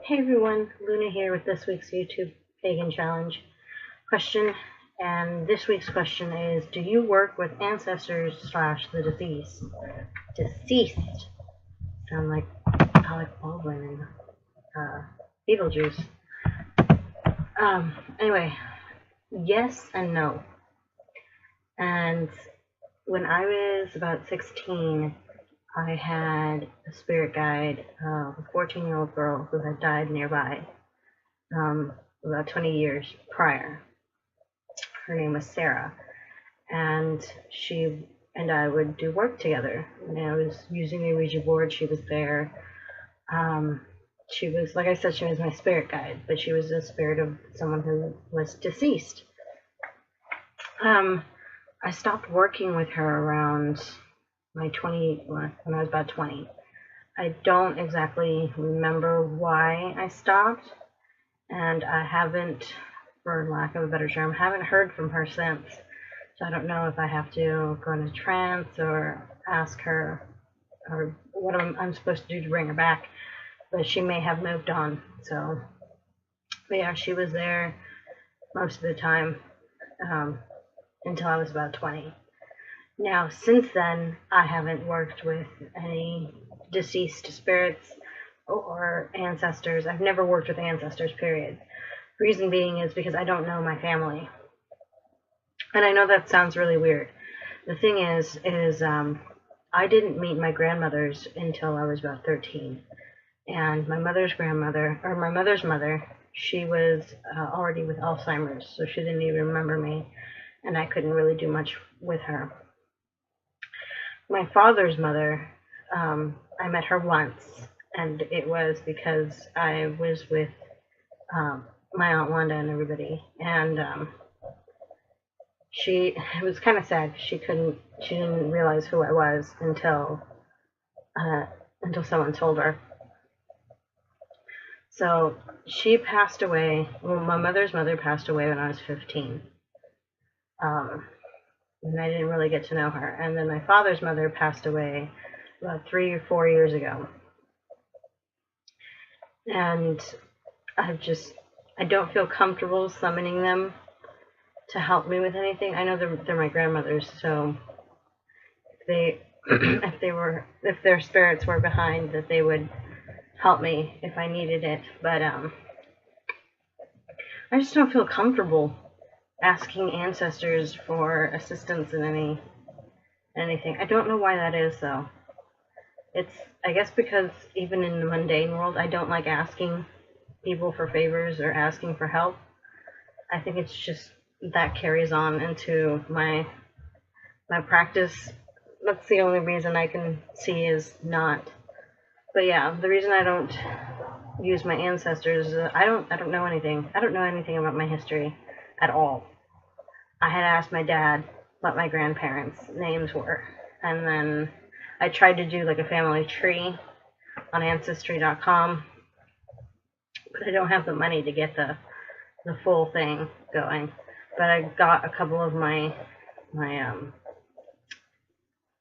Hey everyone, Luna here with this week's YouTube Pagan Challenge question. And this week's question is, do you work with ancestors slash the deceased? Deceased. Sound like Alec Baldwin and Beetlejuice. Anyway, yes and no. And when I was about 16, I had a spirit guide of a 14-year-old girl who had died nearby about 20 years prior. Her name was Sarah, and she and I would do work together. And I was using the Ouija board. She was there. She was, like I said, she was my spirit guide, but she was the spirit of someone who was deceased. I stopped working with her around when I was about 20. I don't exactly remember why I stopped, and I haven't, for lack of a better term, haven't heard from her since. So I don't know if I have to go into trance or ask her or what I'm supposed to do to bring her back, but she may have moved on. So, but yeah, she was there most of the time until I was about 20. Now, since then, I haven't worked with any deceased spirits or ancestors. I've never worked with ancestors, period. Reason being is because I don't know my family. And I know that sounds really weird. The thing is I didn't meet my grandmothers until I was about 13. And my mother's grandmother, or my mother's mother, she was already with Alzheimer's, so she didn't even remember me, and I couldn't really do much with her. My father's mother, I met her once, and it was because I was with my Aunt Wanda and everybody, and it was kind of sad. She didn't realize who I was until someone told her. So she passed away. Well, my mother's mother passed away when I was 15. And I didn't really get to know her. And then my father's mother passed away about 3 or 4 years ago. And I don't feel comfortable summoning them to help me with anything. I know they're my grandmothers, so if their spirits were behind, that they would help me if I needed it. But I just don't feel comfortable asking ancestors for assistance in anything. I don't know why that is, though. I guess because even in the mundane world, I don't like asking people for favors or asking for help. I think it's just that carries on into my practice. That's the only reason I can see is not. But yeah, the reason I don't use my ancestors is I don't know anything. I don't know anything about my history at all. I had asked my dad what my grandparents' names were, and then I tried to do like a family tree on Ancestry.com, but I don't have the money to get the full thing going. But I got a couple of my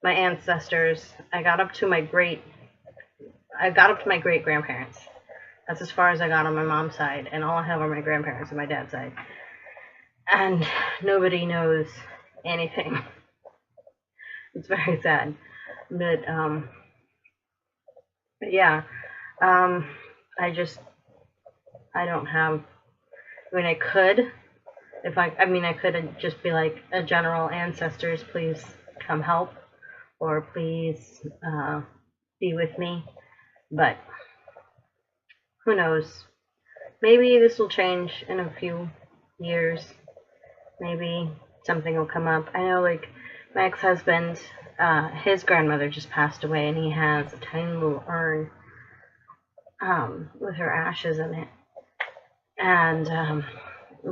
ancestors. I got up to my great grandparents. That's as far as I got on my mom's side, and all I have are my grandparents on my dad's side. And nobody knows anything. It's very sad. But yeah, I don't have, I mean, I could, I could just be like a general ancestors, please come help, or please be with me, but who knows? Maybe this will change in a few years. Maybe something will come up. I know, like, my ex-husband, his grandmother just passed away, and he has a tiny little urn with her ashes in it. And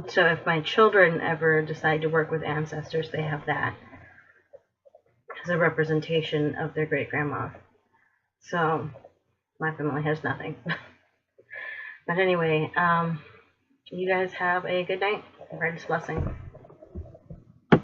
so if my children ever decide to work with ancestors, they have that as a representation of their great-grandma. So my family has nothing. But anyway, you guys have a good night. Brightest blessing.